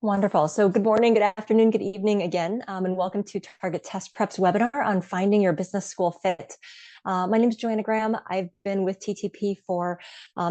Wonderful. So good morning, good afternoon, good evening again, and welcome to Target Test Prep's webinar on finding your business school fit. My name is Joanna Graham. I've been with TTP for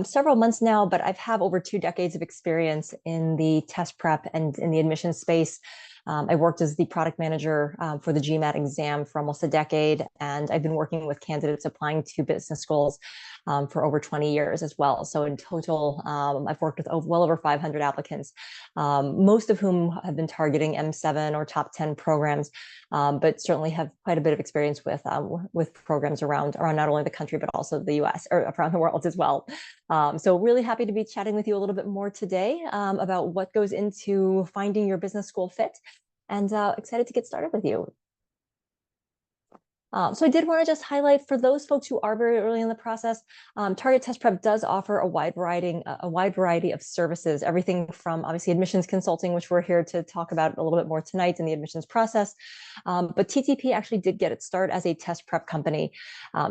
several months now, but I've have over 2 decades of experience in the test prep and in the admissions space. I worked as the product manager for the GMAT exam for almost a decade, and I've been working with candidates applying to business schools for over 20 years as well. So in total, I've worked with well over 500 applicants, most of whom have been targeting M7 or top 10 programs, but certainly have quite a bit of experience with programs around not only the country, but also the US or around the world as well. So really happy to be chatting with you a little bit more today about what goes into finding your business school fit, and excited to get started with you. So I did want to just highlight for those folks who are very early in the process, Target Test Prep does offer a wide variety of services, everything from obviously admissions consulting, which we're here to talk about a little bit more tonight in the admissions process. But TTP actually did get its start as a test prep company.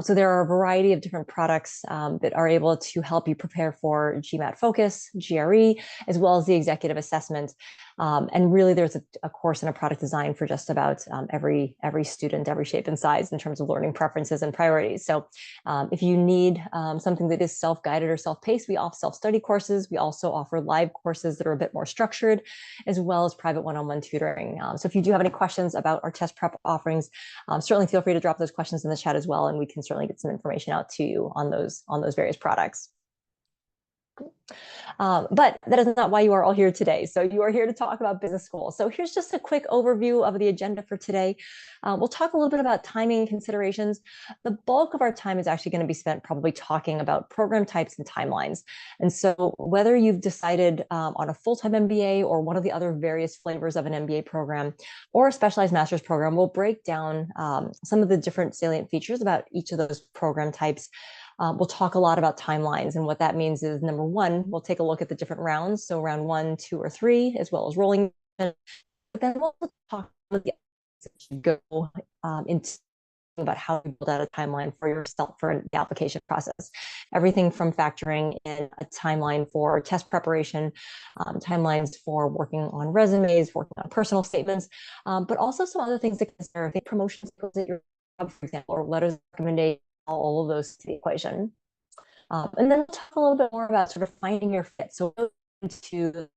So there are a variety of different products that are able to help you prepare for GMAT Focus, GRE, as well as the executive assessment. And really there's a course and a product design for just about every student, every shape and size in terms of learning preferences and priorities. So if you need something that is self-guided or self-paced, we offer self-study courses. We also offer live courses that are a bit more structured, as well as private one-on-one tutoring. So if you do have any questions about our test prep offerings, certainly feel free to drop those questions in the chat as well, and we can certainly get some information out to you on those various products. But that is not why you are all here today. So you are here to talk about business school. So here's just a quick overview of the agenda for today. We'll talk a little bit about timing considerations. The bulk of our time is actually going to be spent probably talking about program types and timelines. And so whether you've decided on a full-time MBA or one of the other various flavors of an MBA program or a specialized master's program, we'll break down some of the different salient features about each of those program types. We'll talk a lot about timelines, and what that means is, number one, we'll take a look at the different rounds, so round 1, 2, or 3, as well as rolling. But then we'll talk about the go into about how to build out a timeline for yourself for the application process. Everything from factoring in a timeline for test preparation, timelines for working on resumes, working on personal statements, but also some other things to consider, think promotion skills at your job, for example, or letters of recommendation, all of those to the equation. And then we'll talk a little bit more about sort of finding your fit. So into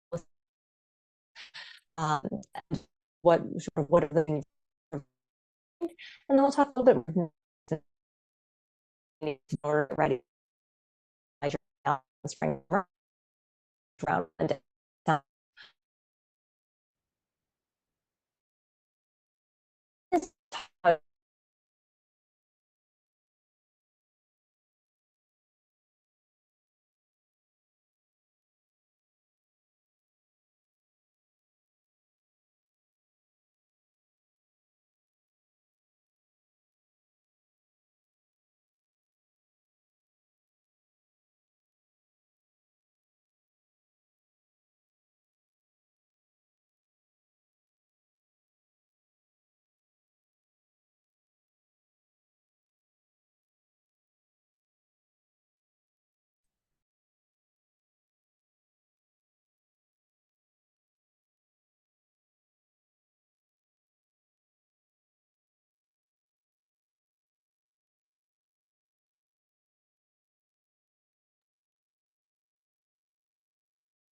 what are the things, and then we'll talk a little bit more in order to ready spring round and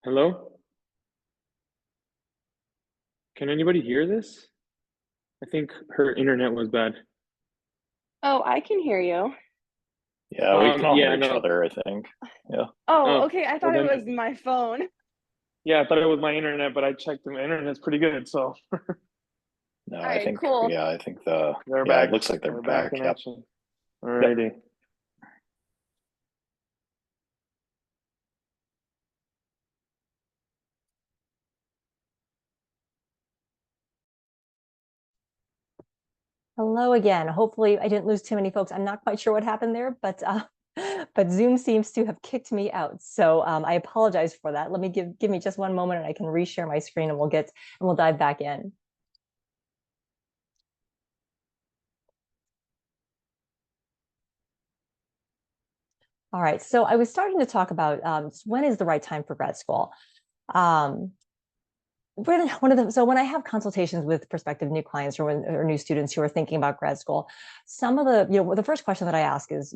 Hello? Can anybody hear this? I think her internet was bad. Oh, I can hear you. Yeah, we can all hear each other, I think. Yeah. Oh, okay. I thought it was my phone. Yeah, I thought it was my internet, but I checked and my internet's pretty good, so. No, All I right, think, cool. yeah, I think They're back. it looks like they're back. Yep. Alrighty. Yep. Hello again. Hopefully I didn't lose too many folks. I'm not quite sure what happened there, but Zoom seems to have kicked me out. So I apologize for that. Let me give me just one moment and I can reshare my screen and we'll dive back in. All right, so I was starting to talk about when is the right time for grad school. one of them. So when I have consultations with prospective new clients or new students who are thinking about grad school, some of the first question that I ask is,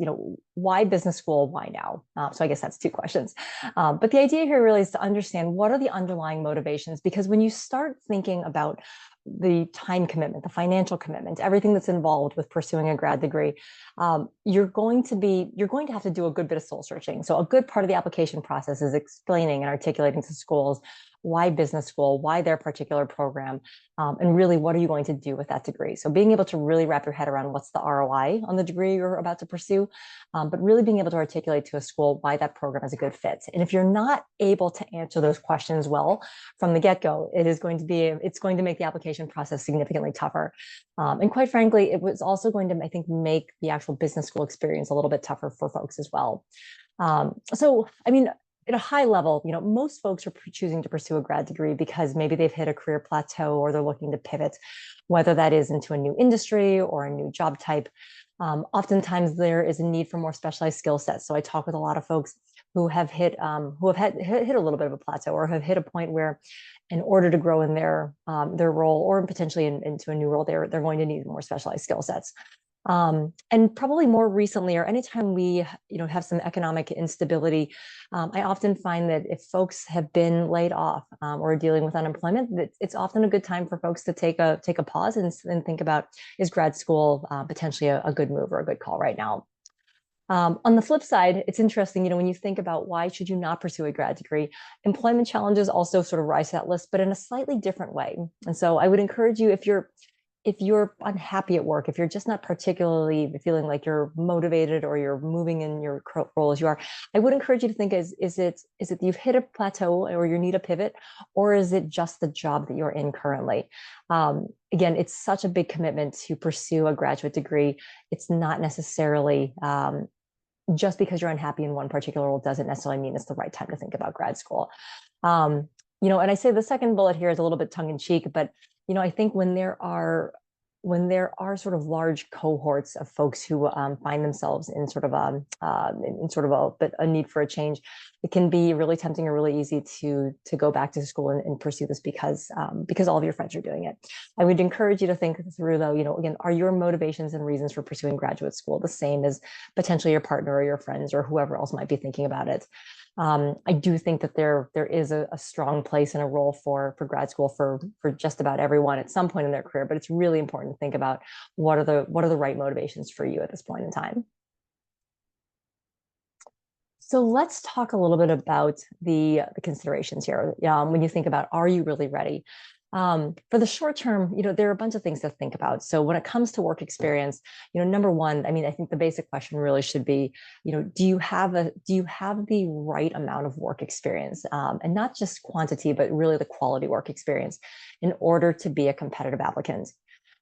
why business school? Why now? So I guess that's two questions. But the idea here really is to understand what are the underlying motivations, because when you start thinking about the time commitment, the financial commitment, everything that's involved with pursuing a grad degree, you're going to have to do a good bit of soul searching. So a good part of the application process is explaining and articulating to schools why business school, why their particular program, and really what are you going to do with that degree. So being able to really wrap your head around what's the ROI on the degree you're about to pursue, but really being able to articulate to a school why that program is a good fit. And if you're not able to answer those questions well from the get-go, it's going to make the application process significantly tougher. And quite frankly, it was also going to, I think, make the actual business school experience a little bit tougher for folks as well. So, I mean, at a high level, most folks are choosing to pursue a grad degree because maybe they've hit a career plateau or they're looking to pivot, whether that is into a new industry or a new job type. Oftentimes there is a need for more specialized skill sets. So I talk with a lot of folks who have hit a little bit of a plateau or have hit a point where, in order to grow in their role or potentially into a new role, they're going to need more specialized skill sets. And probably more recently, or anytime we have some economic instability, I often find that if folks have been laid off or are dealing with unemployment, it's often a good time for folks to take a pause and think about, is grad school potentially a good move or a good call right now. On the flip side, it's interesting, when you think about why should you not pursue a grad degree, employment challenges also sort of rise to that list, but in a slightly different way. And so I would encourage you, if you're unhappy at work, if you're just not particularly feeling like you're motivated or you're moving in your role as you are, I would encourage you to think, is it you've hit a plateau or you need a pivot, or is it just the job that you're in currently? Again, it's such a big commitment to pursue a graduate degree. It's not necessarily just because you're unhappy in one particular role doesn't necessarily mean it's the right time to think about grad school. And I say the second bullet here is a little bit tongue in cheek, but I think when there are sort of large cohorts of folks who find themselves in sort of a need for a change, it can be really tempting or really easy to go back to school and pursue this because all of your friends are doing it. I would encourage you to think through, though, again, are your motivations and reasons for pursuing graduate school the same as potentially your partner or your friends or whoever else might be thinking about it? I do think that there is a strong place and a role for grad school for just about everyone at some point in their career, but it's really important to think about what are the right motivations for you at this point in time. So let's talk a little bit about the considerations here. When you think about, are you really ready? For the short term, there are a bunch of things to think about. So when it comes to work experience, number one, I think the basic question really should be, do you have the right amount of work experience, and not just quantity, but really the quality work experience in order to be a competitive applicant?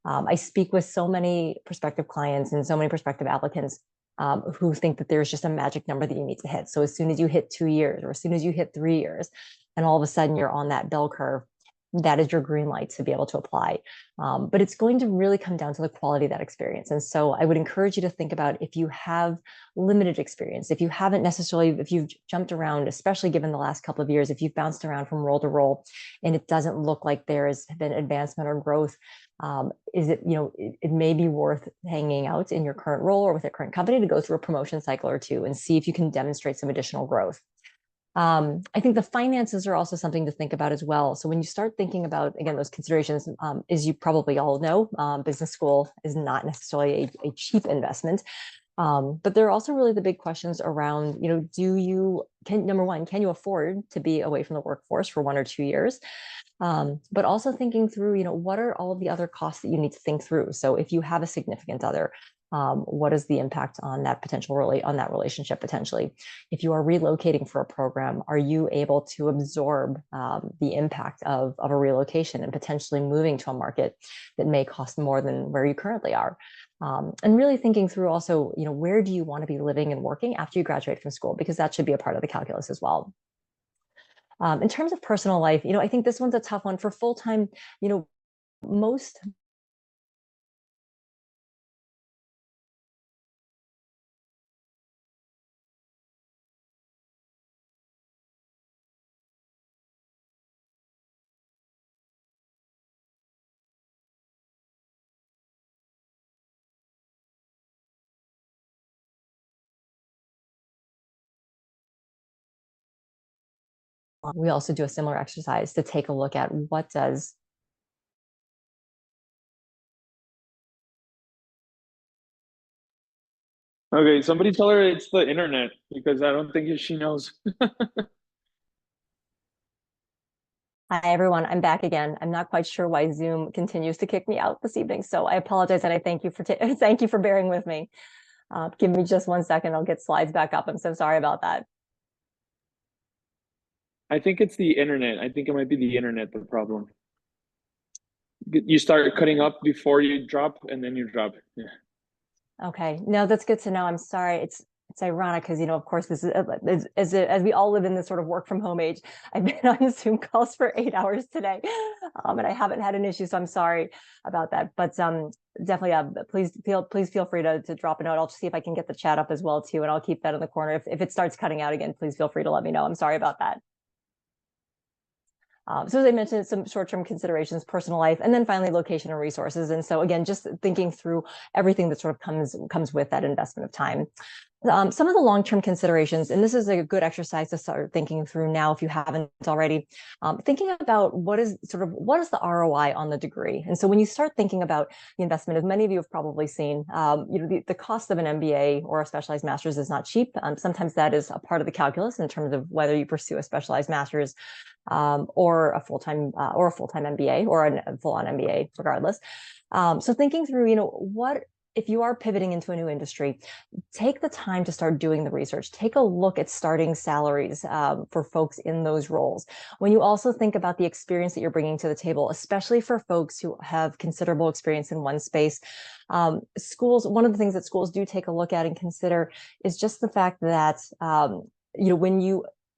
I speak with so many prospective clients and so many prospective applicants who think that there's just a magic number that you need to hit. So as soon as you hit 2 years or as soon as you hit 3 years, and all of a sudden you're on that bell curve, that is your green light to be able to apply. But it's going to really come down to the quality of that experience. And so I would encourage you to think about, if you have limited experience, if you've jumped around, especially given the last couple of years, if you've bounced around from role to role and it doesn't look like there has been advancement or growth, it may be worth hanging out in your current role or with your current company to go through a promotion cycle or two and see if you can demonstrate some additional growth. I think the finances are also something to think about as well. So when you start thinking about, again, those considerations, as you probably all know, business school is not necessarily a cheap investment. But there are also really the big questions around, number one, can you afford to be away from the workforce for 1 or 2 years? But also thinking through, what are all of the other costs that you need to think through? So if you have a significant other, what is the impact on that on that relationship potentially? If you are relocating for a program, are you able to absorb the impact of a relocation and potentially moving to a market that may cost more than where you currently are? And really thinking through also, where do you want to be living and working after you graduate from school? Because that should be a part of the calculus as well. In terms of personal life, I think this one's a tough one for full-time, most we also do a similar exercise to take a look at what does Okay, somebody tell her it's the internet because I don't think she knows. Hi, everyone. I'm back again. I'm not quite sure why Zoom continues to kick me out this evening, so I apologize and I thank you for thank you for bearing with me. Give me just 1 second. I'll get slides back up. I'm so sorry about that. I think it's the internet. I think it might be the internet the problem. You start cutting up before you drop, and then you drop. Yeah. Okay. No, that's good to know. I'm sorry. It's ironic because, of course, this is as we all live in this sort of work from home age. I've been on Zoom calls for 8 hours today, and I haven't had an issue. So I'm sorry about that. But definitely, please feel free to drop a note. I'll see if I can get the chat up as well too, and I'll keep that in the corner. If it starts cutting out again, please feel free to let me know. I'm sorry about that. So as I mentioned, some short-term considerations, personal life, and then finally location and resources. And so again, just thinking through everything that sort of comes with that investment of time. Some of the long-term considerations, and this is a good exercise to start thinking through now if you haven't already, thinking about what is the ROI on the degree. And so when you start thinking about the investment, as many of you have probably seen, the cost of an MBA or a specialized master's is not cheap. Sometimes that is a part of the calculus in terms of whether you pursue a specialized master's or a full-time MBA or a full-on MBA, regardless. So thinking through, what if you are pivoting into a new industry, take the time to start doing the research. Take a look at starting salaries for folks in those roles. When you also think about the experience that you're bringing to the table, especially for folks who have considerable experience in one space, schools, one of the things that schools do take a look at and consider is just the fact that,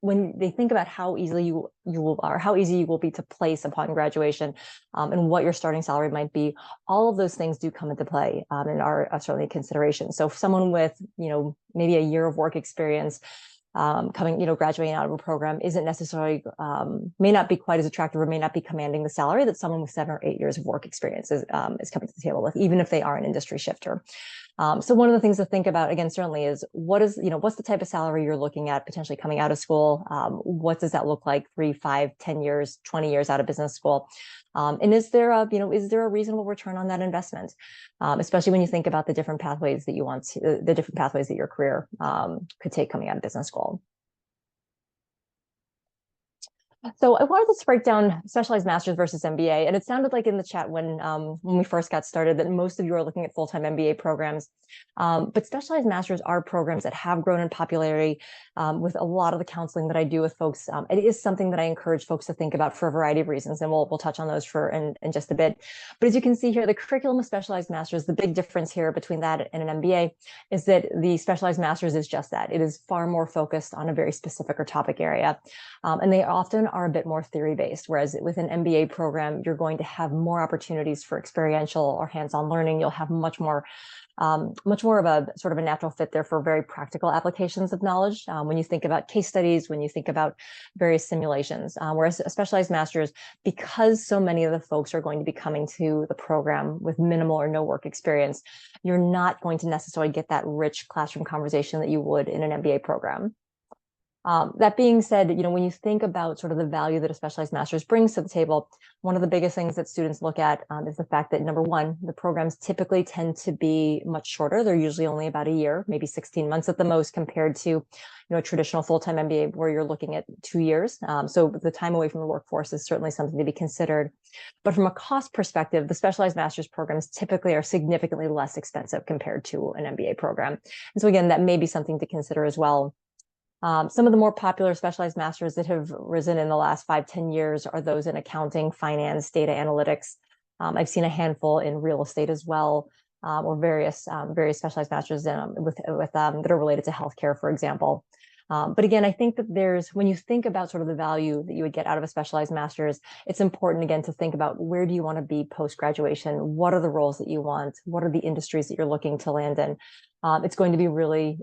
when they think about how easily you will be to place upon graduation, and what your starting salary might be, all of those things do come into play and are certainly a consideration. So if someone with maybe a year of work experience graduating out of a program isn't necessarily may not be quite as attractive or may not be commanding the salary that someone with 7 or 8 years of work experience is coming to the table with, even if they are an industry shifter. So one of the things to think about, again, certainly is what's the type of salary you're looking at potentially coming out of school? What does that look like 3, 5, 10 years, 20 years out of business school? And is there a reasonable return on that investment? Especially when you think about the different pathways that your career could take coming out of business school. So I wanted to break down specialized master's versus MBA, and it sounded like in the chat when we first got started that most of you are looking at full-time MBA programs, but specialized masters are programs that have grown in popularity. With a lot of the counseling that I do with folks, it is something that I encourage folks to think about for a variety of reasons, and we'll touch on those in just a bit. But as you can see here, the curriculum of specialized masters, the big difference here between that and an MBA is that the specialized masters is just that. It is far more focused on a very specific or topic area, and they often are a bit more theory-based, whereas with an MBA program, you're going to have more opportunities for experiential or hands-on learning. You'll have much more of a sort of a natural fit there for very practical applications of knowledge. When you think about case studies, when you think about various simulations, whereas a specialized master's, because so many of the folks are going to be coming to the program with minimal or no work experience, you're not going to necessarily get that rich classroom conversation that you would in an MBA program. That being said, when you think about sort of the value that a specialized master's brings to the table, one of the biggest things that students look at is the fact that, number one, the programs typically tend to be much shorter. They're usually only about a year, maybe 16 months at the most, compared to a traditional full-time MBA where you're looking at 2 years. So the time away from the workforce is certainly something to be considered. But from a cost perspective, the specialized master's programs typically are significantly less expensive compared to an MBA program. And so again, that may be something to consider as well. Some of the more popular specialized masters that have risen in the last 5-10 years are those in accounting, finance, data analytics. I've seen a handful in real estate as well, or various specialized masters that are related to healthcare, for example. But again, I think that when you think about sort of the value that you would get out of a specialized master's, it's important again to think about where do you want to be post-graduation? What are the roles that you want? What are the industries that you're looking to land in? It's going to be really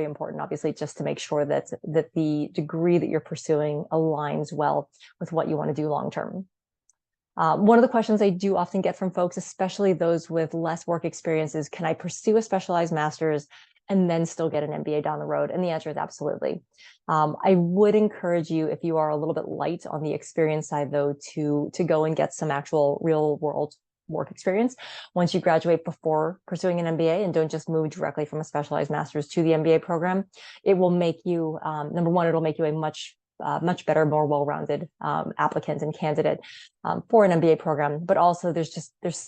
important, obviously, just to make sure that the degree that you're pursuing aligns well with what you want to do long term. One of the questions I do often get from folks, especially those with less work experience, is can I pursue a specialized master's and then still get an MBA down the road? And the answer is absolutely. I would encourage you, if you are a little bit light on the experience side, though, to go and get some actual real world work experience once you graduate before pursuing an MBA, and don't just move directly from a specialized master's to the MBA program. It will make you, number one, it'll make you a much better, more well-rounded applicant and candidate for an MBA program. But also,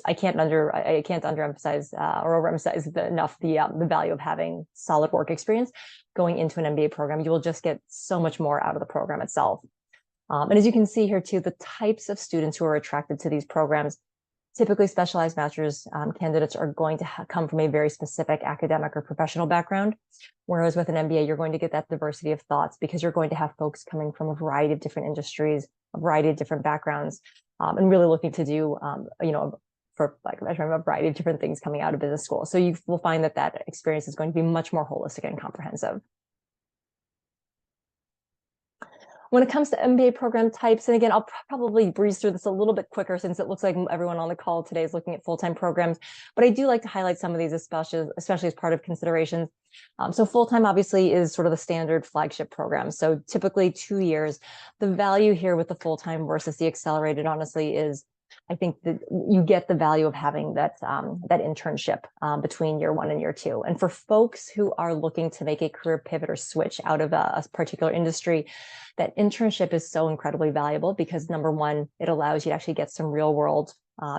I can't underemphasize or overemphasize enough the value of having solid work experience going into an MBA program. You will just get so much more out of the program itself. And as you can see here too, the types of students who are attracted to these programs, typically specialized master's candidates are going to come from a very specific academic or professional background. Whereas with an MBA, you're going to get that diversity of thoughts because you're going to have folks coming from a variety of different industries, a variety of different backgrounds, and really looking to do, for like measuring a variety of different things coming out of business school. So you will find that experience is going to be much more holistic and comprehensive. When it comes to MBA program types, and again, I'll probably breeze through this a little bit quicker since it looks like everyone on the call today is looking at full-time programs, but I do like to highlight some of these, especially as part of considerations. So full-time obviously is sort of the standard flagship program. So typically 2 years. The value here with the full-time versus the accelerated, honestly, is I think that you get the value of having that internship between year 1 and year 2. And for folks who are looking to make a career pivot or switch out of a particular industry, that internship is so incredibly valuable because, number one, it allows you to actually get some real world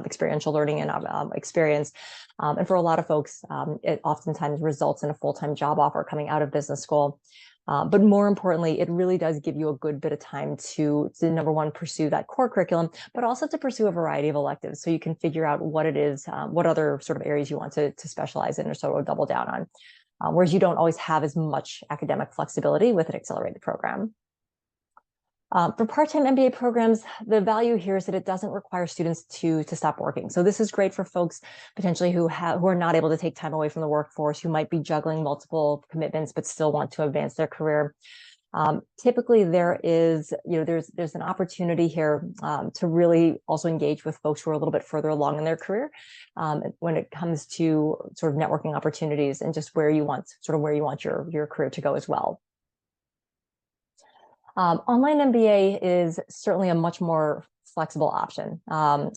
experiential learning and experience. And for a lot of folks, it oftentimes results in a full-time job offer coming out of business school. But more importantly, it really does give you a good bit of time to number one, pursue that core curriculum, but also to pursue a variety of electives. So you can figure out what it is, what other sort of areas you want to specialize in or sort of double down on. Whereas you don't always have as much academic flexibility with an accelerated program. For part-time MBA programs, the value here is that it doesn't require students to stop working. So this is great for folks potentially who are not able to take time away from the workforce, who might be juggling multiple commitments but still want to advance their career. Typically, there's an opportunity here to really also engage with folks who are a little bit further along in their career when it comes to sort of networking opportunities and just where you want your career to go as well. Online MBA is certainly a much more flexible option.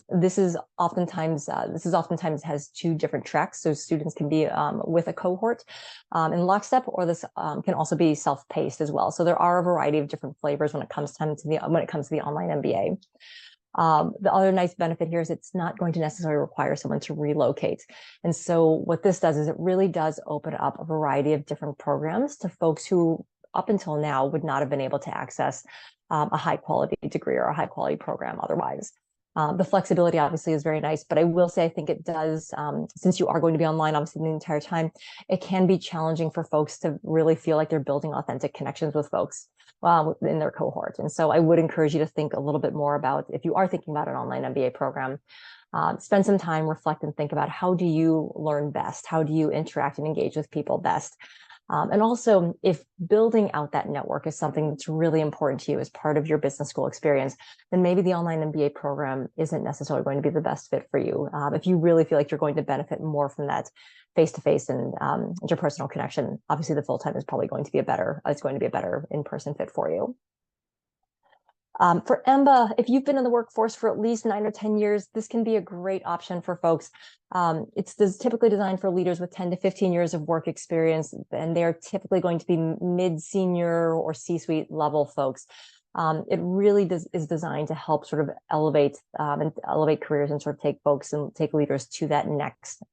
This is oftentimes has 2 different tracks, so students can be with a cohort in lockstep, or this can also be self-paced as well. So there are a variety of different flavors when it comes to the online MBA. The other nice benefit here is it's not going to necessarily require someone to relocate. And so what this does is it really does open up a variety of different programs to folks who up until now would not have been able to access a high quality degree or a high quality program otherwise. The flexibility obviously is very nice, but I will say I think it does, since you are going to be online obviously the entire time, it can be challenging for folks to really feel like they're building authentic connections with folks in their cohort. And so I would encourage you to think a little bit more about, if you are thinking about an online MBA program, spend some time, reflect and think about, how do you learn best? How do you interact and engage with people best? And also, if building out that network is something that's really important to you as part of your business school experience, then maybe the online MBA program isn't necessarily going to be the best fit for you. If you really feel like you're going to benefit more from that face-to-face and interpersonal connection, obviously the full-time is probably going to be a better in-person fit for you. For EMBA, if you've been in the workforce for at least 9 or 10 years, this can be a great option for folks. It's typically designed for leaders with 10 to 15 years of work experience, and they're typically going to be mid-senior or C-suite level folks. It really is designed to help sort of elevate careers and sort of take folks and take leaders to that next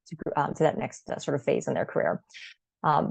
sort of phase in their career.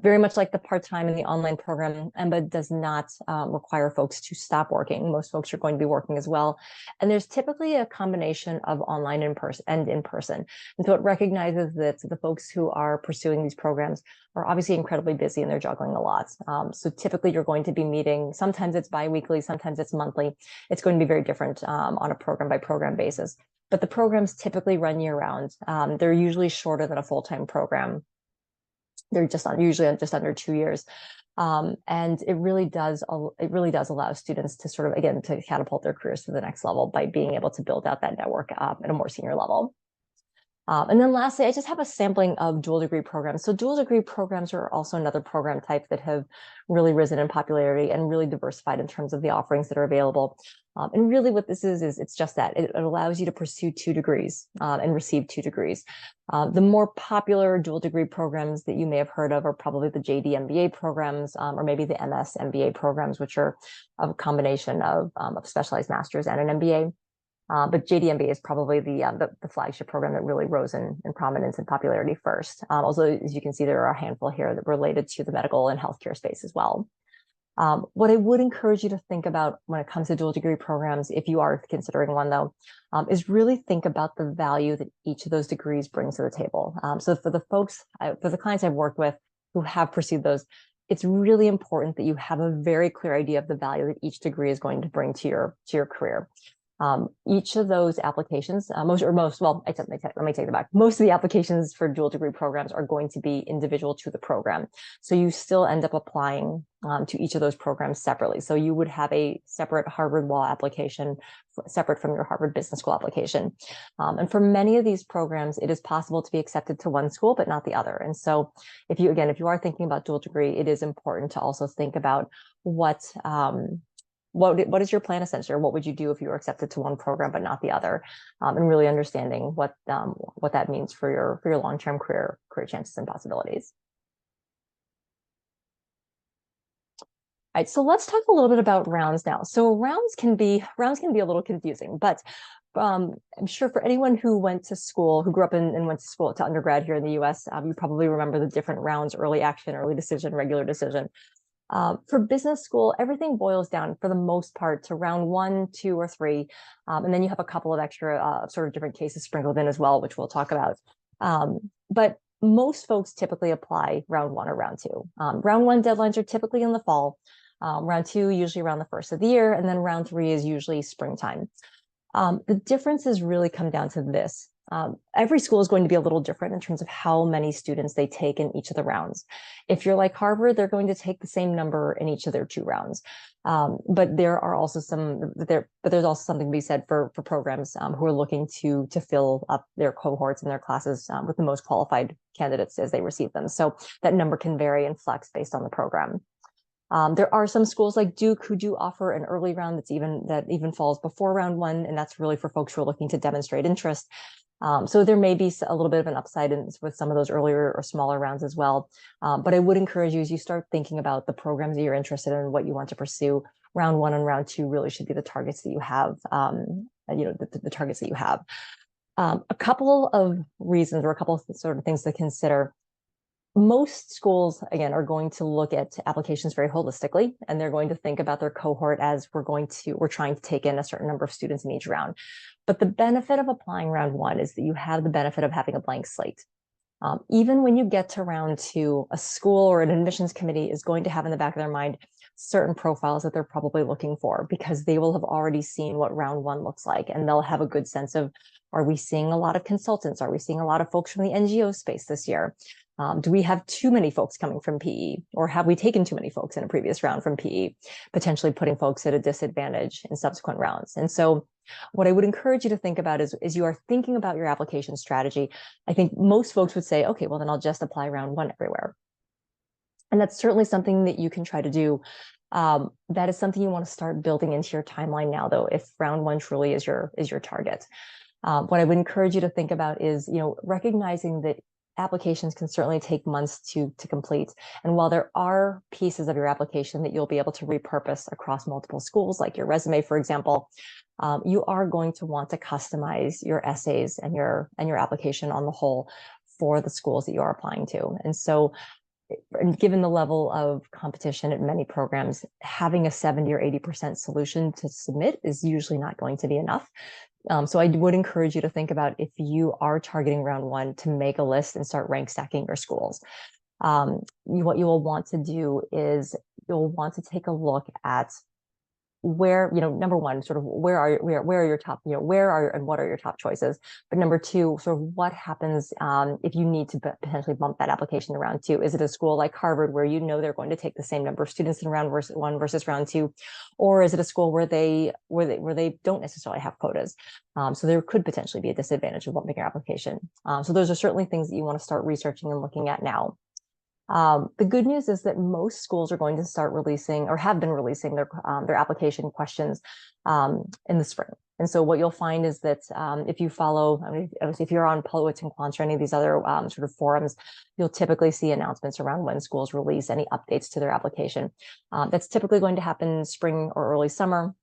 Very much like the part-time and the online program, EMBA does not require folks to stop working. Most folks are going to be working as well. And there's typically a combination of online and in-person. And so it recognizes that the folks who are pursuing these programs are obviously incredibly busy and they're juggling a lot. So typically you're going to be meeting, sometimes it's bi-weekly, sometimes it's monthly. It's going to be very different on a program by program basis. But the programs typically run year round. They're usually shorter than a full-time program. They're usually just under 2 years. And it really does allow students to sort of, again, to catapult their careers to the next level by being able to build out that network at a more senior level. And then lastly, I just have a sampling of dual degree programs. So dual degree programs are also another program type that have really risen in popularity and really diversified in terms of the offerings that are available. And really what this is it's just that. It allows you to pursue 2 degrees and receive 2 degrees. The more popular dual degree programs that you may have heard of are probably the JD MBA programs or maybe the MS MBA programs, which are a combination of specialized masters and an MBA. But JD MBA is probably the flagship program that really rose in prominence and popularity first. Also, as you can see, there are a handful here that related to the medical and healthcare space as well. What I would encourage you to think about when it comes to dual degree programs, if you are considering one though, is really think about the value that each of those degrees brings to the table. So for the clients I've worked with who have pursued those, it's really important that you have a very clear idea of the value that each degree is going to bring to your career. Each of those applications, let me take that back. Most of the applications for dual degree programs are going to be individual to the program. So you still end up applying to each of those programs separately. So you would have a separate Harvard Law application, separate from your Harvard Business School application. And for many of these programs, it is possible to be accepted to one school, but not the other. And so if you are thinking about dual degree, it is important to also think about what is your plan essentially, or what would you do if you were accepted to one program but not the other, and really understanding what that means for your long-term career chances and possibilities. All right, so let's talk a little bit about rounds now. So rounds can be a little confusing, but I'm sure for anyone who went to school, who grew up and went to school to undergrad here in the US, you probably remember the different rounds: early action, early decision, regular decision. For business school, everything boils down for the most part to round 1, 2, or 3. And then you have a couple of extra sort of different cases sprinkled in as well, which we'll talk about. But most folks typically apply round 1 or round 2. Round 1 deadlines are typically in the fall. Round 2, usually around the first of the year. And then round 3 is usually springtime. The differences really come down to this. Every school is going to be a little different in terms of how many students they take in each of the rounds. If you're like Harvard, they're going to take the same number in each of their 2 rounds. But there's also something to be said for programs who are looking to fill up their cohorts and their classes with the most qualified candidates as they receive them. So that number can vary and flex based on the program. There are some schools like Duke who do offer an early round that even falls before round 1, and that's really for folks who are looking to demonstrate interest. So there may be a little bit of an upside with some of those earlier or smaller rounds as well. But I would encourage you, as you start thinking about the programs that you're interested in and what you want to pursue, round 1 and round 2 really should be the targets that you have, the targets that you have. A couple of reasons, or a couple of sort of things to consider. Most schools, again, are going to look at applications very holistically, and they're going to think about their cohort as we're trying to take in a certain number of students in each round. But the benefit of applying round 1 is that you have the benefit of having a blank slate. Even when you get to round 2, a school or an admissions committee is going to have in the back of their mind certain profiles that they're probably looking for, because they will have already seen what round 1 looks like, and they'll have a good sense of, are we seeing a lot of consultants? Are we seeing a lot of folks from the NGO space this year? Do we have too many folks coming from PE, or have we taken too many folks in a previous round from PE, potentially putting folks at a disadvantage in subsequent rounds? And so what I would encourage you to think about is you are thinking about your application strategy. I think most folks would say, okay, well, then I'll just apply round 1 everywhere. And that's certainly something that you can try to do. That is something you want to start building into your timeline now, though, if round 1 truly is your target. What I would encourage you to think about is, recognizing that applications can certainly take months to complete. And while there are pieces of your application that you'll be able to repurpose across multiple schools, like your resume, for example, you are going to want to customize your essays and your application on the whole for the schools that you are applying to. And so, given the level of competition at many programs, having a 70 or 80% solution to submit is usually not going to be enough. So I would encourage you to think about, if you are targeting round 1, to make a list and start rank stacking your schools. What you will want to do is you'll want to take a look at where, number one, sort of where are your top, where are and what are your top choices? But number two, sort of what happens if you need to potentially bump that application to round two? Is it a school like Harvard where they're going to take the same number of students in round one versus round two? Or is it a school where they don't necessarily have quotas? So there could potentially be a disadvantage of bumping your application. So those are certainly things that you want to start researching and looking at now. The good news is that most schools are going to start releasing or have been releasing their application questions in the spring. And so what you'll find is that if you follow, if you're on Poets and Quants or any of these other sort of forums, you'll typically see announcements around when schools release any updates to their application. That's typically going to happen spring or early summer.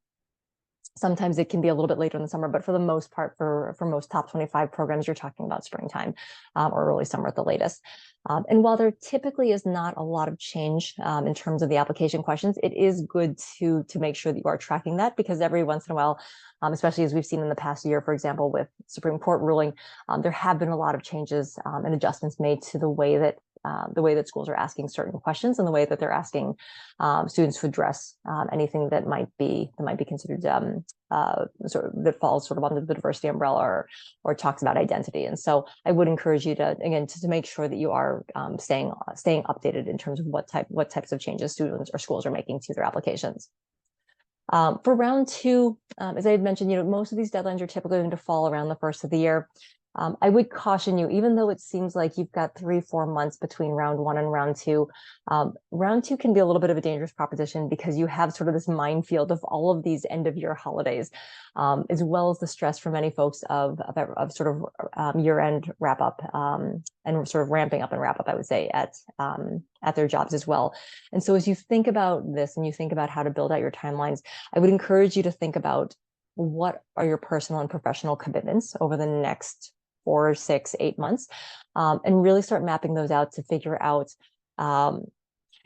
Sometimes it can be a little bit later in the summer, but for the most part, for most top 25 programs, you're talking about springtime or early summer at the latest. And while there typically is not a lot of change in terms of the application questions, it is good to make sure that you are tracking that, because every once in a while, especially as we've seen in the past year, for example, with Supreme Court ruling, there have been a lot of changes and adjustments made to the way that schools are asking certain questions and the way that they're asking students to address anything that might be considered sort of that falls sort of under the diversity umbrella or talks about identity. And so I would encourage you to make sure that you are staying updated in terms of what types of changes students or schools are making to their applications. For round two, as I had mentioned, most of these deadlines are typically going to fall around the first of the year. I would caution you, even though it seems like you've got 3-4 months between round one and round two can be a little bit of a dangerous proposition, because you have sort of this minefield of all of these end of year holidays, as well as the stress for many folks of sort of year end wrap up and sort of ramping up and wrap up, I would say, at their jobs as well. And so as you think about this and you think about how to build out your timelines, I would encourage you to think about what are your personal and professional commitments over the next 4, 6, 8 months, and really start mapping those out to figure out, can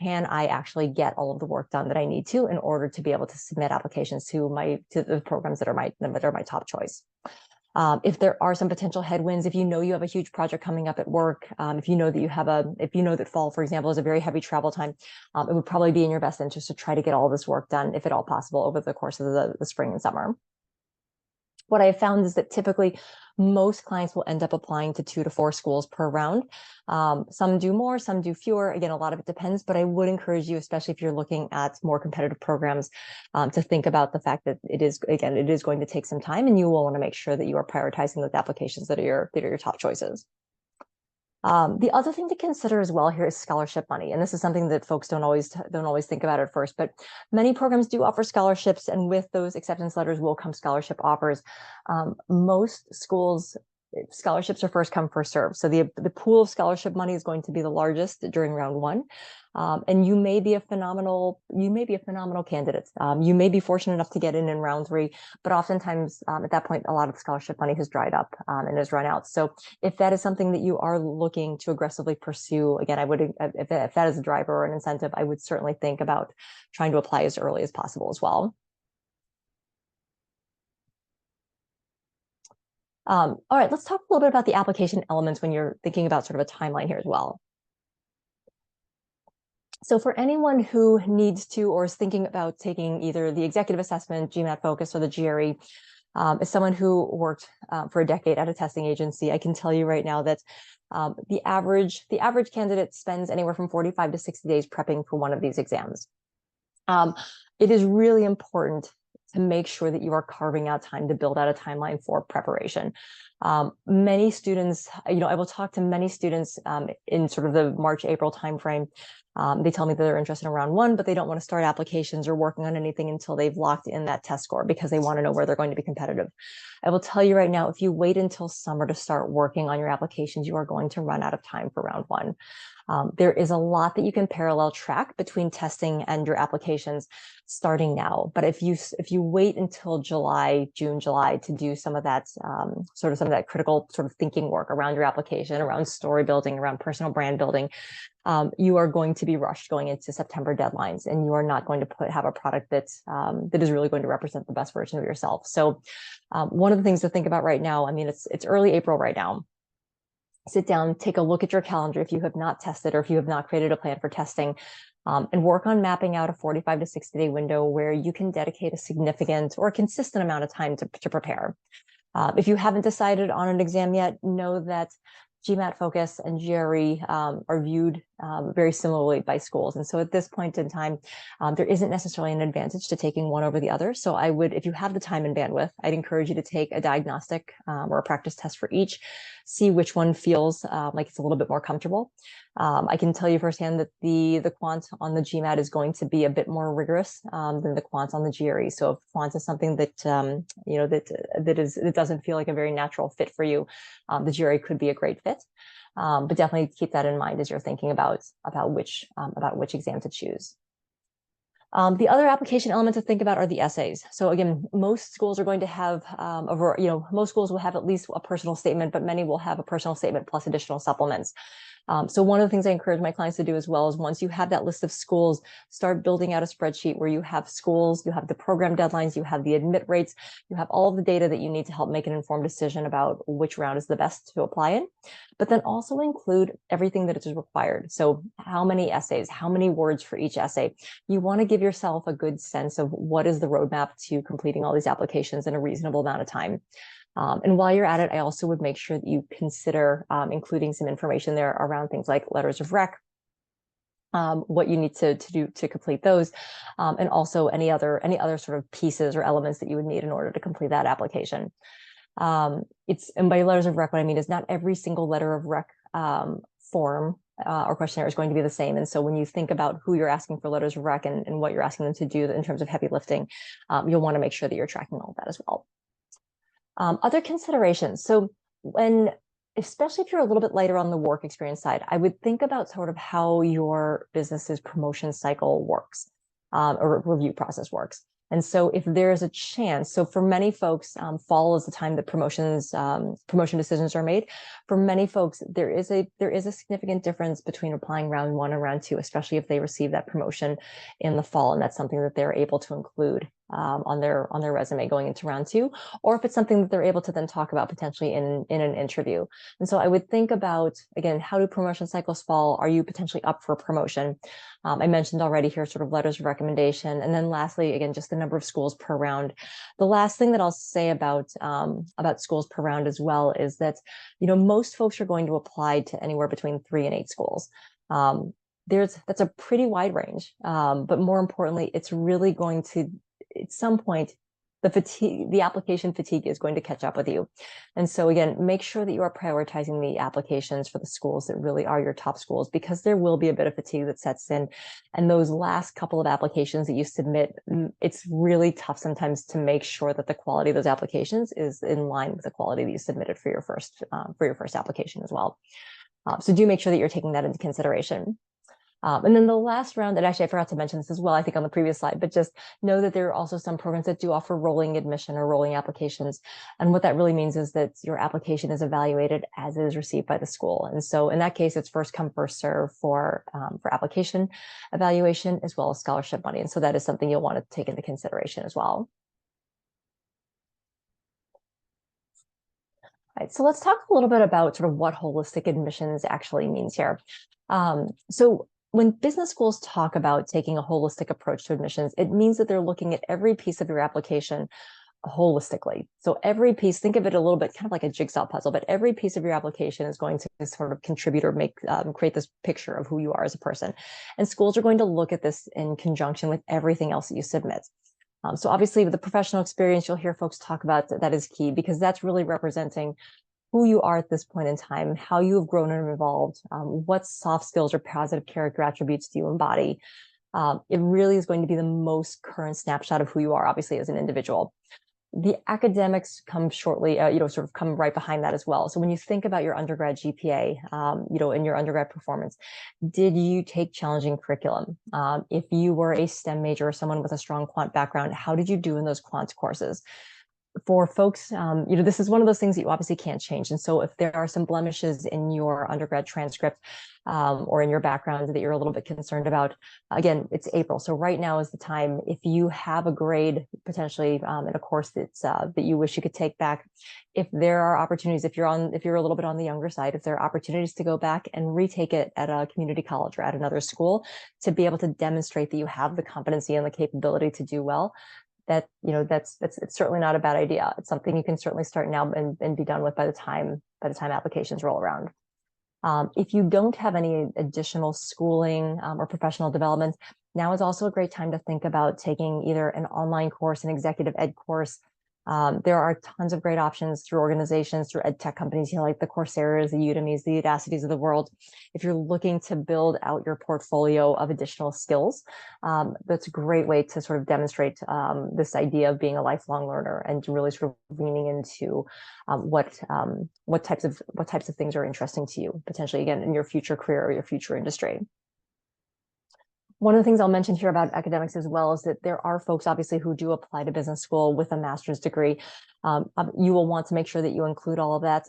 I actually get all of the work done that I need to in order to be able to submit applications to the programs that are my top choice. If there are some potential headwinds, if you have a huge project coming up at work, if you know that fall, for example, is a very heavy travel time, it would probably be in your best interest to try to get all this work done, if at all possible, over the course of the spring and summer. What I found is that typically most clients will end up applying to 2 to 4 schools per round. Some do more, some do fewer. Again, a lot of it depends, but I would encourage you, especially if you're looking at more competitive programs, to think about the fact that it is going to take some time, and you will want to make sure that you are prioritizing those applications that are your top choices. The other thing to consider as well here is scholarship money. And this is something that folks don't always think about at first, but many programs do offer scholarships, and with those acceptance letters will come scholarship offers. Most schools, scholarships are first come, first serve. So the pool of scholarship money is going to be the largest during round one. And you may be a phenomenal candidate. You may be fortunate enough to get in round 3, but oftentimes at that point, a lot of the scholarship money has dried up and has run out. So if that is something that you are looking to aggressively pursue, again, I would, if that is a driver or an incentive, I would certainly think about trying to apply as early as possible as well. All right, let's talk a little bit about the application elements when you're thinking about sort of a timeline here as well. So for anyone who needs to or is thinking about taking either the executive assessment, GMAT focus, or the GRE, as someone who worked for a decade at a testing agency, I can tell you right now that the average candidate spends anywhere from 45 to 60 days prepping for one of these exams. It is really important to make sure that you are carving out time to build out a timeline for preparation. Many students, I will talk to many students in sort of the March, April timeframe. They tell me that they're interested in round 1, but they don't want to start applications or working on anything until they've locked in that test score, because they want to know where they're going to be competitive. I will tell you right now, if you wait until summer to start working on your applications, you are going to run out of time for round 1. There is a lot that you can parallel track between testing and your applications starting now. But if you wait until June, July to do some of that some of that critical sort of thinking work around your application, around story building, around personal brand building, you are going to be rushed going into September deadlines, and you are not going to have a product that is really going to represent the best version of yourself. So one of the things to think about right now, it's early April right now. Sit down, take a look at your calendar if you have not tested or if you have not created a plan for testing. and work on mapping out a 45 to 60-day window where you can dedicate a significant or a consistent amount of time to prepare. If you haven't decided on an exam yet, know that GMAT Focus and GRE are viewed very similarly by schools. And so at this point in time, there isn't necessarily an advantage to taking one over the other. So I would, if you have the time and bandwidth, I'd encourage you to take a diagnostic or a practice test for each, see which one feels like it's a little bit more comfortable. I can tell you firsthand that the quant on the GMAT is going to be a bit more rigorous than the quant on the GRE. So if quant is something that that doesn't feel like a very natural fit for you, the GRE could be a great fit. But definitely keep that in mind as you're thinking about which exam to choose. The other application element to think about are the essays. So again, most schools are going to have most schools will have at least a personal statement, but many will have a personal statement plus additional supplements. So one of the things I encourage my clients to do as well is once you have that list of schools, start building out a spreadsheet where you have schools, you have the program deadlines, you have the admit rates, you have all of the data that you need to help make an informed decision about which round is the best to apply in, but then also include everything that is required. So how many essays, how many words for each essay? You want to give yourself a good sense of what is the roadmap to completing all these applications in a reasonable amount of time. And while you're at it, I also would make sure that you consider including some information there around things like letters of rec, what you need to do to complete those, and also any other sort of pieces or elements that you would need in order to complete that application. And by letters of rec, what I mean is not every single letter of rec form or questionnaire is going to be the same. And so when you think about who you're asking for letters of rec and what you're asking them to do in terms of heavy lifting, you'll want to make sure that you're tracking all of that as well. Other considerations. So especially if you're a little bit later on the work experience side, I would think about sort of how your business's promotion cycle works or review process works. And so if there's a chance, so for many folks, fall is the time that promotion decisions are made. For many folks, there is a significant difference between applying round 1 and round 2, especially if they receive that promotion in the fall, and that's something that they're able to include on their resume going into round 2, or if it's something that they're able to then talk about potentially in an interview. And so I would think about, again, how do promotion cycles fall? Are you potentially up for promotion? I mentioned already here sort of letters of recommendation. And then lastly, again, just the number of schools per round. The last thing that I'll say about schools per round as well is that, most folks are going to apply to anywhere between 3 and 8 schools. That's a pretty wide range. But more importantly, it's really going to, at some point, the application fatigue is going to catch up with you. And so again, make sure that you are prioritizing the applications for the schools that really are your top schools, because there will be a bit of fatigue that sets in. And those last couple of applications that you submit, it's really tough sometimes to make sure that the quality of those applications is in line with the quality that you submitted for your first application as well. So do make sure that you're taking that into consideration. And then the last round, and actually I forgot to mention this as well, I think on the previous slide, but just know that there are also some programs that do offer rolling admission or rolling applications. And what that really means is that your application is evaluated as it is received by the school. And so in that case, it's first come, first serve for application evaluation as well as scholarship money. And so that is something you'll want to take into consideration as well. All right, so let's talk a little bit about sort of what holistic admissions actually means here. So when business schools talk about taking a holistic approach to admissions, it means that they're looking at every piece of your application holistically. So every piece, think of it a little bit kind of like a jigsaw puzzle, but every piece of your application is going to sort of contribute or create this picture of who you are as a person. And schools are going to look at this in conjunction with everything else that you submit. So obviously with the professional experience, you'll hear folks talk about that is key, because that's really representing who you are at this point in time, how you have grown and evolved, what soft skills or positive character attributes do you embody. It really is going to be the most current snapshot of who you are, obviously, as an individual. The academics come shortly, sort of come right behind that as well. So when you think about your undergrad GPA, and your undergrad performance, did you take challenging curriculum? If you were a STEM major or someone with a strong quant background, how did you do in those quant courses? for folks, this is one of those things that you obviously can't change. And so if there are some blemishes in your undergrad transcript or in your background that you're a little bit concerned about, again, it's April. So right now is the time. If you have a grade potentially in a course that's that you wish you could take back, if there are opportunities, if you're a little bit on the younger side, if there are opportunities to go back and retake it at a community college or at another school to be able to demonstrate that you have the competency and the capability to do well, that's it's certainly not a bad idea. It's something you can certainly start now and be done with by the time applications roll around. If you don't have any additional schooling or professional development, now is also a great time to think about taking either an online course, an executive ed course. There are tons of great options through organizations, through ed tech companies, like the Coursera's, the Udemy's, the Udacity's of the world. If you're looking to build out your portfolio of additional skills, that's a great way to sort of demonstrate this idea of being a lifelong learner and really sort of leaning into what types of things are interesting to you, potentially, again, in your future career or your future industry. One of the things I'll mention here about academics as well is that there are folks, obviously, who do apply to business school with a master's degree. You will want to make sure that you include all of that.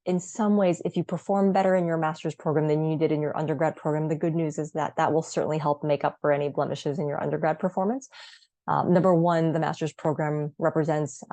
In some ways, if you perform better in your master's program than you did in your undergrad program, the good news is that that will certainly help make up for any blemishes in your undergrad performance. Number one, the master's program represents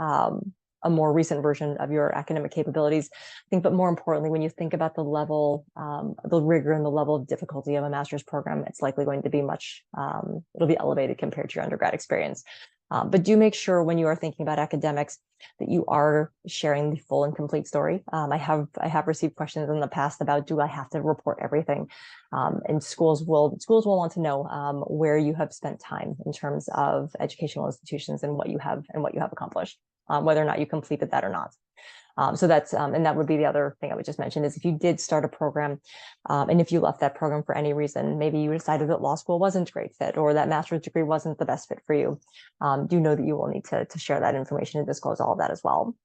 a more recent version of your academic capabilities. I think, but more importantly, when you think about the level, the rigor and the level of difficulty of a master's program, it's likely going to be it'll be elevated compared to your undergrad experience. But do make sure when you are thinking about academics that you are sharing the full and complete story. I have received questions in the past about, do I have to report everything? And schools will want to know where you have spent time in terms of educational institutions and what you have accomplished. Whether or not you completed that or not. So that's, and that would be the other thing I would just mention is if you did start a program and if you left that program for any reason, maybe you decided that law school wasn't a great fit or that master's degree wasn't the best fit for you, do know that you will need to share that information and disclose all of that as well.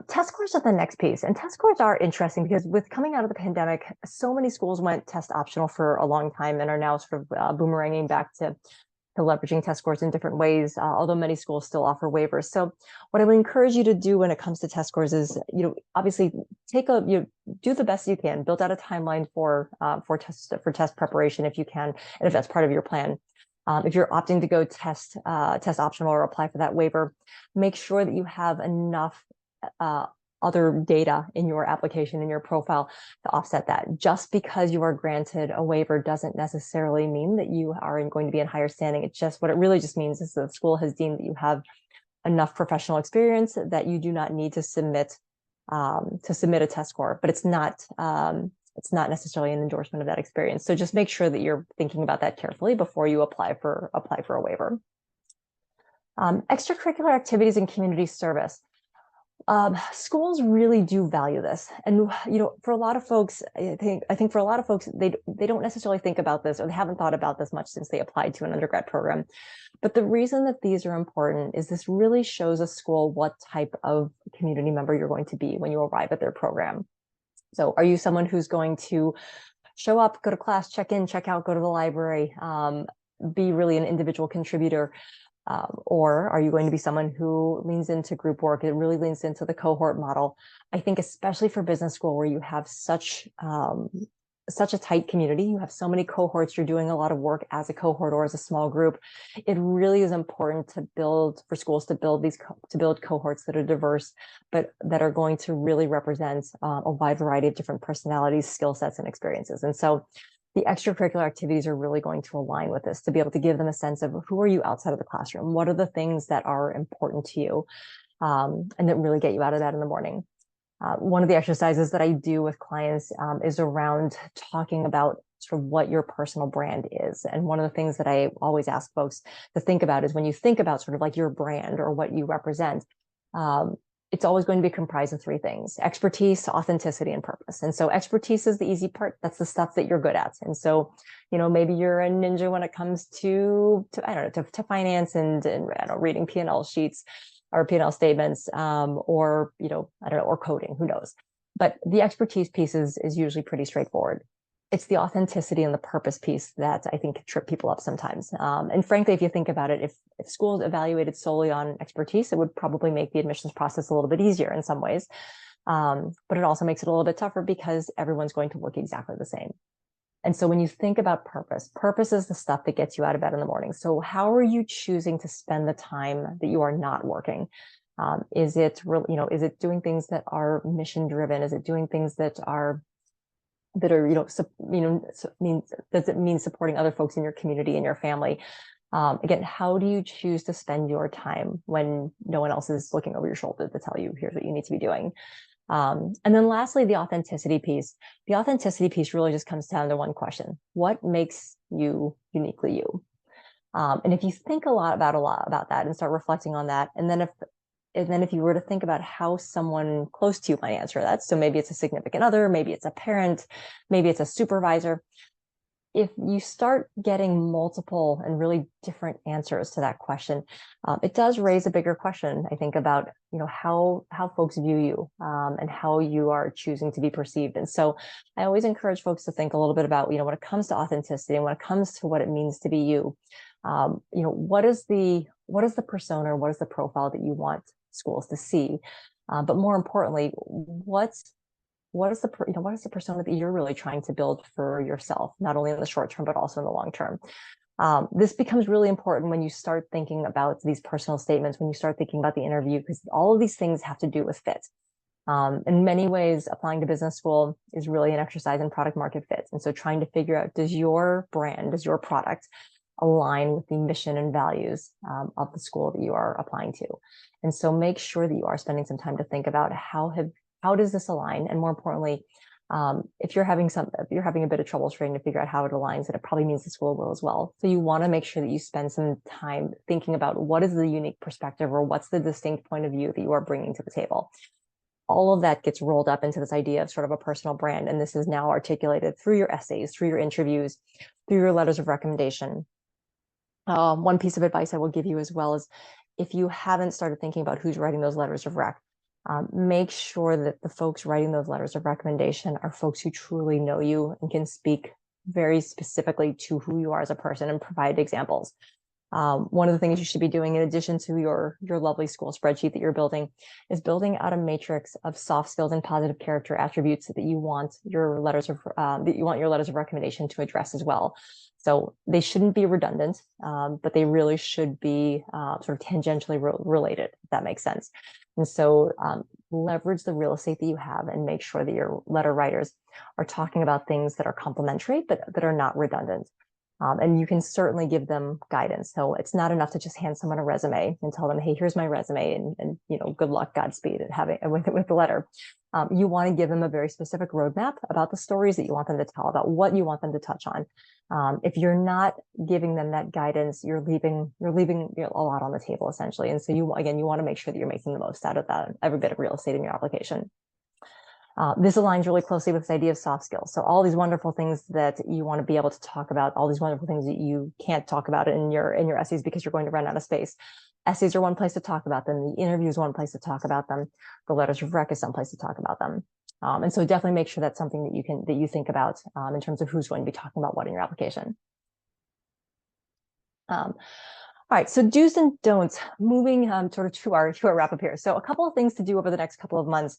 Test scores are the next piece, and test scores are interesting because with coming out of the pandemic, so many schools went test optional for a long time and are now sort of boomeranging back to leveraging test scores in different ways, although many schools still offer waivers. So what I would encourage you to do when it comes to test scores is, obviously do the best you can, build out a timeline for test preparation if you can, and if that's part of your plan. If you're opting to go test optional or apply for that waiver, make sure that you have enough other data in your application, in your profile to offset that. Just because you are granted a waiver doesn't necessarily mean that you are going to be in higher standing. It's just, what it really just means is the school has deemed that you have enough professional experience that you do not need to submit a test score, but it's not necessarily an endorsement of that experience. So just make sure that you're thinking about that carefully before you apply for a waiver. Extracurricular activities and community service. Schools really do value this. And, for a lot of folks, I think for a lot of folks, they don't necessarily think about this, or they haven't thought about this much since they applied to an undergrad program. But the reason that these are important is this really shows a school what type of community member you're going to be when you arrive at their program. So are you someone who's going to show up, go to class, check in, check out, go to the library, be really an individual contributor? Or are you going to be someone who leans into group work? It really leans into the cohort model. I think especially for business school, where you have such a tight community, you have so many cohorts, you're doing a lot of work as a cohort or as a small group. It really is important for schools to build cohorts that are diverse, but that are going to really represent a wide variety of different personalities, skill sets, and experiences. And so the extracurricular activities are really going to align with this, to be able to give them a sense of who are you outside of the classroom? What are the things that are important to you and that really get you out of that in the morning? One of the exercises that I do with clients is around talking about sort of what your personal brand is. And one of the things that I always ask folks to think about is when you think about sort of like your brand or what you represent, it's always going to be comprised of three things: expertise, authenticity, and purpose. And so expertise is the easy part. That's the stuff that you're good at. And so, maybe you're a ninja when it comes to finance and reading P&L sheets or P&L statements, or coding, who knows? But the expertise piece is usually pretty straightforward. it's the authenticity and the purpose piece that I think trip people up sometimes. And frankly, if you think about it, if schools evaluated solely on expertise, it would probably make the admissions process a little bit easier in some ways. But it also makes it a little bit tougher because everyone's going to look exactly the same. And so when you think about purpose is the stuff that gets you out of bed in the morning. So how are you choosing to spend the time that you are not working? Is it really, is it doing things that are mission driven? Is it doing things that are, does it mean supporting other folks in your community and your family? Again, how do you choose to spend your time when no one else is looking over your shoulder to tell you, here's what you need to be doing? And then lastly, the authenticity piece. The authenticity piece really just comes down to one question: what makes you uniquely you? And if you think a lot about that and start reflecting on that, and then if you were to think about how someone close to you might answer that, so maybe it's a significant other, maybe it's a parent, maybe it's a supervisor. If you start getting multiple and really different answers to that question, it does raise a bigger question, I think, about how folks view you and how you are choosing to be perceived. And so I always encourage folks to think a little bit about, when it comes to authenticity and when it comes to what it means to be you, what is the persona, or what is the profile that you want schools to see? But more importantly, what is the persona that you're really trying to build for yourself, not only in the short term, but also in the long term? This becomes really important when you start thinking about these personal statements, when you start thinking about the interview, because all of these things have to do with fit. In many ways, applying to business school is really an exercise in product market fit. And so trying to figure out, does your brand, does your product align with the mission and values of the school that you are applying to? And so make sure that you are spending some time to think about how does this align? And more importantly, if you're having a bit of trouble trying to figure out how it aligns, then it probably means the school will as well. So you want to make sure that you spend some time thinking about what is the unique perspective, or what's the distinct point of view that you are bringing to the table. All of that gets rolled up into this idea of sort of a personal brand. And this is now articulated through your essays, through your interviews, through your letters of recommendation. One piece of advice I will give you as well is, if you haven't started thinking about who's writing those letters of rec, make sure that the folks writing those letters of recommendation are folks who truly know you and can speak very specifically to who you are as a person and provide examples. One of the things you should be doing, in addition to your lovely school spreadsheet that you're building, is building out a matrix of soft skills and positive character attributes that you want your letters of recommendation to address as well. So they shouldn't be redundant, but they really should be sort of tangentially related, if that makes sense. And so leverage the real estate that you have and make sure that your letter writers are talking about things that are complementary, but that are not redundant. And you can certainly give them guidance. So it's not enough to just hand someone a resume and tell them, hey, here's my resume, and good luck, Godspeed, with the letter. You want to give them a very specific roadmap about the stories that you want them to tell, about what you want them to touch on. If you're not giving them that guidance, you're leaving a lot on the table, essentially. And so you want to make sure that you're making the most out of that, every bit of real estate in your application. This aligns really closely with this idea of soft skills. So all these wonderful things that you want to be able to talk about, all these wonderful things that you can't talk about in your essays because you're going to run out of space. Essays are one place to talk about them. The interview is one place to talk about them. The letters of rec is some place to talk about them. And so definitely make sure that's something that you think about in terms of who's going to be talking about what in your application. All right, so do's and don'ts, moving sort of to our wrap up here. So a couple of things to do over the next couple of months.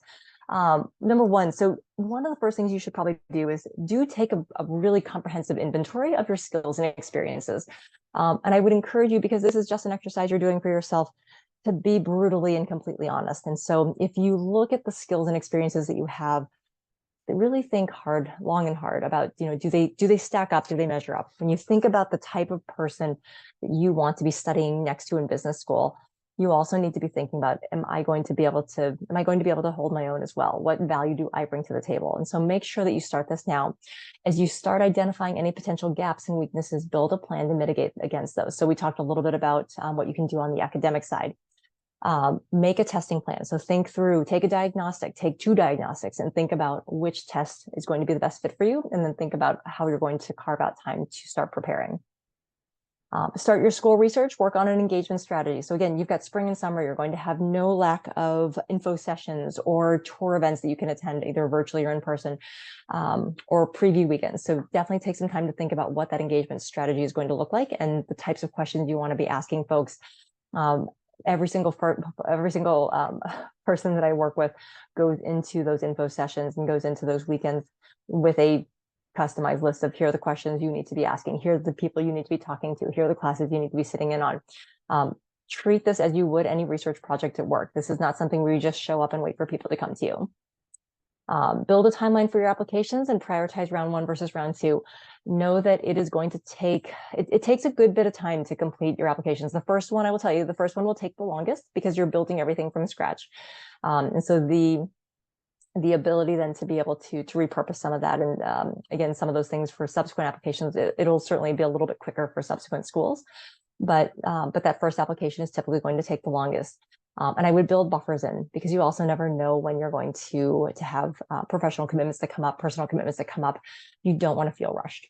Number one, so one of the first things you should probably do is take a really comprehensive inventory of your skills and experiences. And I would encourage you, because this is just an exercise you're doing for yourself, to be brutally and completely honest. And so if you look at the skills and experiences that you have, really think long and hard about, do they stack up? Do they measure up? When you think about the type of person that you want to be studying next to in business school, you also need to be thinking about, am I going to be able to hold my own as well? What value do I bring to the table? And so make sure that you start this now. As you start identifying any potential gaps and weaknesses, build a plan to mitigate against those. So we talked a little bit about what you can do on the academic side. Make a testing plan. So think through, take a diagnostic, take 2 diagnostics, and think about which test is going to be the best fit for you. And then think about how you're going to carve out time to start preparing. Start your school research, work on an engagement strategy. So again, you've got spring and summer, you're going to have no lack of info sessions or tour events that you can attend either virtually or in person, or preview weekends. So definitely take some time to think about what that engagement strategy is going to look like and the types of questions you want to be asking folks. Every single person that I work with goes into those info sessions and goes into those weekends with a customized list of here are the questions you need to be asking. Here are the people you need to be talking to. Here are the classes you need to be sitting in on. Treat this as you would any research project at work. This is not something where you just show up and wait for people to come to you. Build a timeline for your applications and prioritize round 1 versus round 2. Know that it is going to take, it takes a good bit of time to complete your applications. The first one, I will tell you, the first one will take the longest because you're building everything from scratch. And so the ability then to be able to repurpose some of that and again, some of those things for subsequent applications, it'll certainly be a little bit quicker for subsequent schools. But that first application is typically going to take the longest. And I would build buffers in because you also never know when you're going to have professional commitments that come up, personal commitments that come up. You don't want to feel rushed.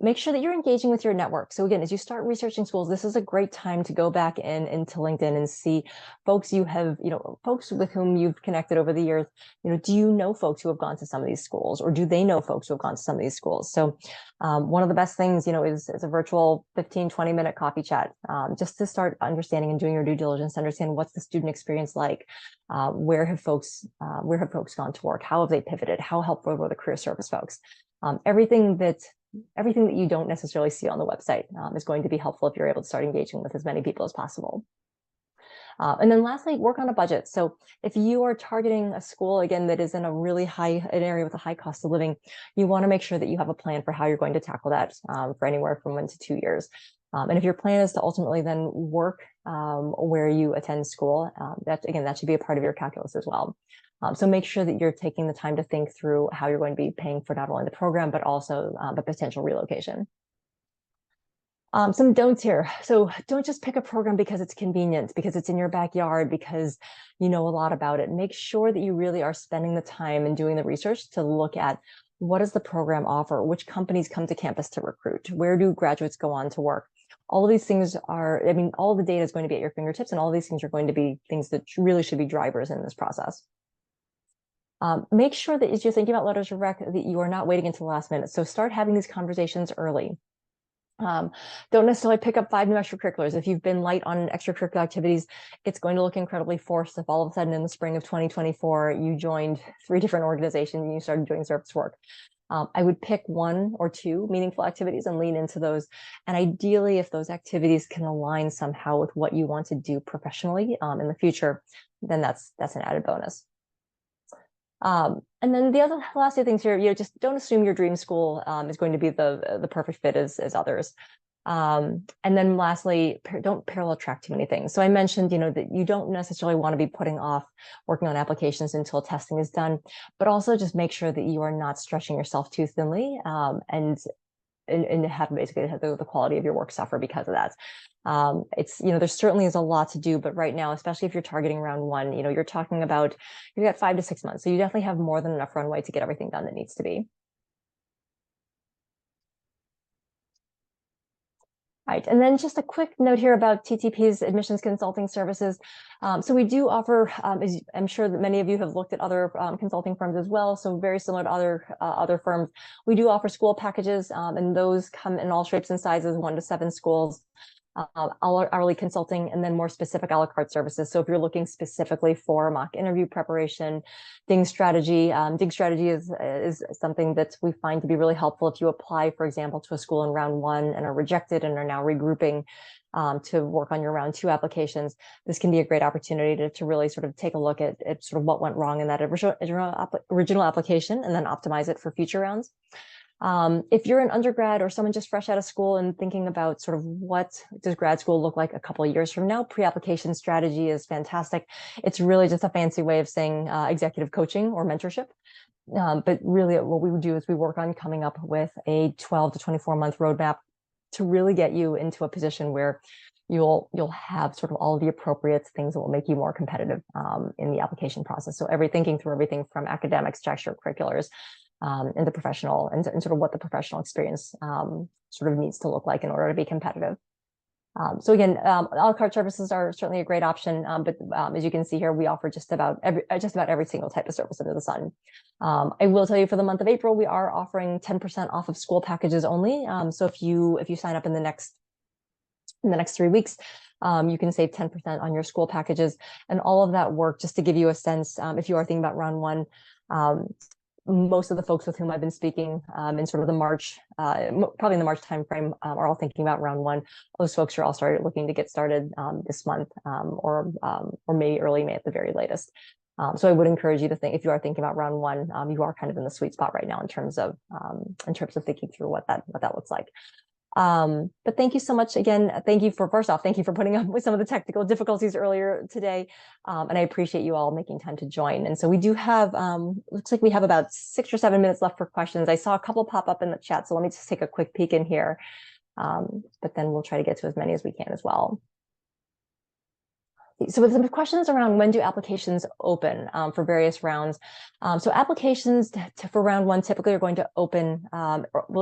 Make sure that you're engaging with your network. So again, as you start researching schools, this is a great time to go back into LinkedIn and see folks you have, folks with whom you've connected over the years. Do you know folks who have gone to some of these schools, or do they know folks who have gone to some of these schools? So one of the best things, is a virtual 15, 20-minute coffee chat, just to start understanding and doing your due diligence to understand what's the student experience like, where have folks gone to work, how have they pivoted, how helpful were the career service folks, everything that you don't necessarily see on the website is going to be helpful if you're able to start engaging with as many people as possible. And then lastly, work on a budget. So if you are targeting a school, again, that is in an area with a high cost of living, you want to make sure that you have a plan for how you're going to tackle that for anywhere from 1 to 2 years. And if your plan is to ultimately then work where you attend school, that should be a part of your calculus as well. So make sure that you're taking the time to think through how you're going to be paying for not only the program, but also the potential relocation. Some don'ts here. So don't just pick a program because it's convenient, because it's in your backyard, because you know a lot about it. Make sure that you really are spending the time and doing the research to look at what does the program offer, which companies come to campus to recruit, where do graduates go on to work. All of these things are, all the data is going to be at your fingertips, and all these things are going to be things that really should be drivers in this process. Make sure that as you're thinking about letters of rec, that you are not waiting until the last minute. So start having these conversations early. Don't necessarily pick up 5 new extracurriculars. If you've been light on extracurricular activities, it's going to look incredibly forced if all of a sudden in the spring of 2024, you joined 3 different organizations and you started doing service work. I would pick 1 or 2 meaningful activities and lean into those. And ideally, if those activities can align somehow with what you want to do professionally in the future, then that's an added bonus. And then the last 2 things here, just don't assume your dream school is going to be the perfect fit as others. And then lastly, don't parallel track too many things. So I mentioned, that you don't necessarily want to be putting off working on applications until testing is done, but also just make sure that you are not stretching yourself too thinly and have basically the quality of your work suffer because of that. It's, there certainly is a lot to do, but right now, especially if you're targeting round 1, you're talking about, you've got 5 to 6 months. So you definitely have more than enough runway to get everything done that needs to be. Right, and then just a quick note here about TTP's admissions consulting services. So we do offer, as I'm sure that many of you have looked at other consulting firms as well, so very similar to other firms. We do offer school packages, and those come in all shapes and sizes, 1 to 7 schools. Hourly consulting, and then more specific a la carte services. So if you're looking specifically for mock interview preparation, DING strategy, DING strategy is something that we find to be really helpful if you apply, for example, to a school in round 1 and are rejected and are now regrouping to work on your round 2 applications. This can be a great opportunity to really sort of take a look at sort of what went wrong in that original application and then optimize it for future rounds. If you're an undergrad or someone just fresh out of school and thinking about sort of what does grad school look like a couple of years from now, pre-application strategy is fantastic. It's really just a fancy way of saying executive coaching or mentorship. But really what we would do is we work on coming up with a 12 to 24 month roadmap to really get you into a position where you'll have sort of all of the appropriate things that will make you more competitive in the application process. So thinking through everything from academics to extracurriculars, in the professional and sort of what the professional experience sort of needs to look like in order to be competitive. So again, a la carte services are certainly a great option, but as you can see here, we offer just about every single type of service under the sun. I will tell you, for the month of April, we are offering 10% off of school packages only. So if you sign up in the next 3 weeks, you can save 10% on your school packages, and all of that work. Just to give you a sense, if you are thinking about round one, most of the folks with whom I've been speaking in sort of the March, probably in the March timeframe, are all thinking about round one. Those folks are all looking to get started this month, or maybe early May at the very latest. So I would encourage you to think, if you are thinking about round one, you are kind of in the sweet spot right now in terms of thinking through what that looks like. But thank you so much again. First off, thank you for putting up with some of the technical difficulties earlier today. And I appreciate you all making time to join. And so we do have, looks like we have about 6 or 7 minutes left for questions. I saw a couple pop up in the chat, so let me just take a quick peek in here. But then we'll try to get to as many as we can as well. So with some questions around when do applications open for various rounds. So applications for round one typically are going to open,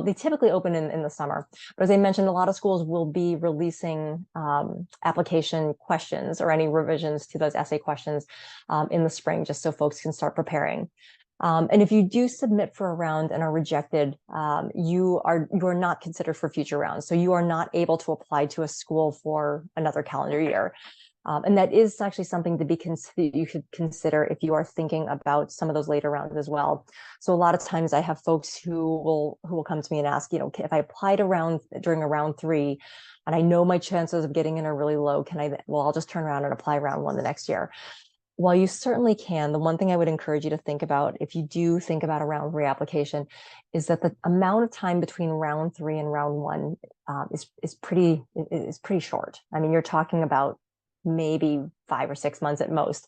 they typically open in the summer. But as I mentioned, a lot of schools will be releasing application questions or any revisions to those essay questions in the spring, just so folks can start preparing. And if you do submit for a round and are rejected, you are not considered for future rounds. So you are not able to apply to a school for another calendar year. And that is actually something you should consider if you are thinking about some of those later rounds as well. So a lot of times I have folks who will come to me and ask, if I applied during a round 3, and I know my chances of getting in are really low, I'll just turn around and apply round 1 the next year. While you certainly can, the one thing I would encourage you to think about, if you do think about a round reapplication, is that the amount of time between round 3 and round 1 is pretty short. I mean, you're talking about maybe 5 or 6 months at most.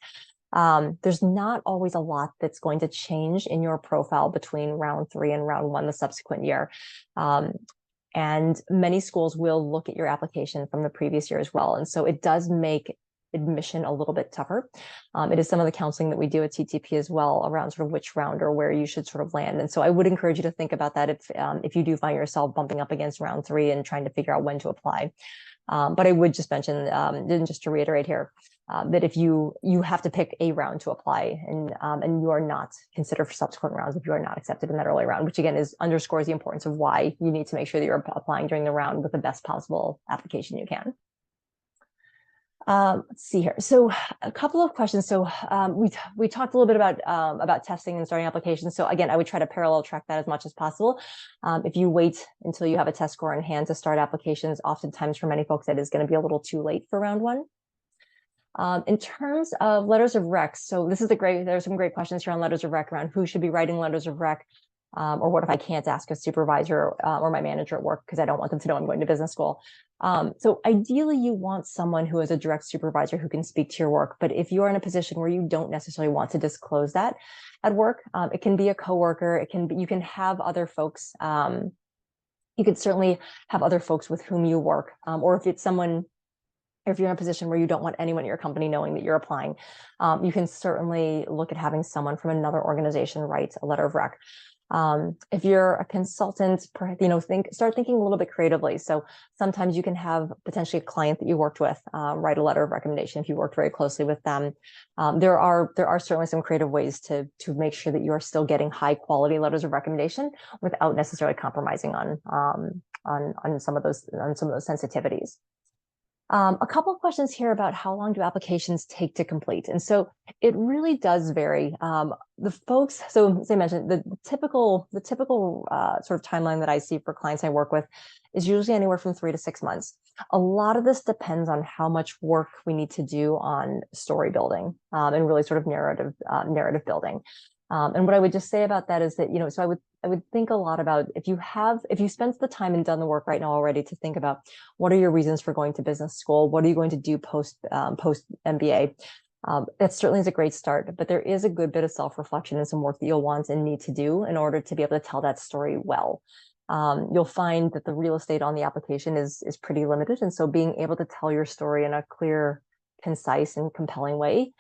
There's not always a lot that's going to change in your profile between round 3 and round 1 the subsequent year. And many schools will look at your application from the previous year as well. And so it does make admission a little bit tougher. It is some of the counseling that we do at TTP as well around sort of which round or where you should sort of land. And so I would encourage you to think about that if you do find yourself bumping up against round 3 and trying to figure out when to apply. But I would just mention, just to reiterate here, that if you have to pick a round to apply, and you are not considered for subsequent rounds if you are not accepted in that early round, which again underscores the importance of why you need to make sure that you're applying during the round with the best possible application you can. Let's see here. So a couple of questions. So we talked a little bit about testing and starting applications. So again, I would try to parallel track that as much as possible. If you wait until you have a test score in hand to start applications, oftentimes for many folks, that is going to be a little too late for round 1. In terms of letters of rec, so there's some great questions here on letters of rec around who should be writing letters of rec. Or what if I can't ask a supervisor or my manager at work because I don't want them to know I'm going to business school. So ideally, you want someone who is a direct supervisor who can speak to your work. But if you're in a position where you don't necessarily want to disclose that at work, it can be a coworker. You can have other folks. You could certainly have other folks with whom you work, or if you're in a position where you don't want anyone at your company knowing that you're applying, you can certainly look at having someone from another organization write a letter of rec. If you're a consultant, start thinking a little bit creatively. So sometimes you can have potentially a client that you worked with write a letter of recommendation if you worked very closely with them. There are certainly some creative ways to make sure that you are still getting high quality letters of recommendation without necessarily compromising on some of those sensitivities. A couple of questions here about how long do applications take to complete. And so it really does vary. The folks, so as I mentioned, the typical sort of timeline that I see for clients I work with is usually anywhere from 3 to 6 months. A lot of this depends on how much work we need to do on story building and really sort of narrative building. And what I would just say about that is that, so I would think a lot about if you spent the time and done the work right now already to think about what are your reasons for going to business school? What are you going to do post MBA? That certainly is a great start, but there is a good bit of self-reflection and some work that you'll want and need to do in order to be able to tell that story well. You'll find that the real estate on the application is pretty limited. And so being able to tell your story in a clear, concise, and compelling way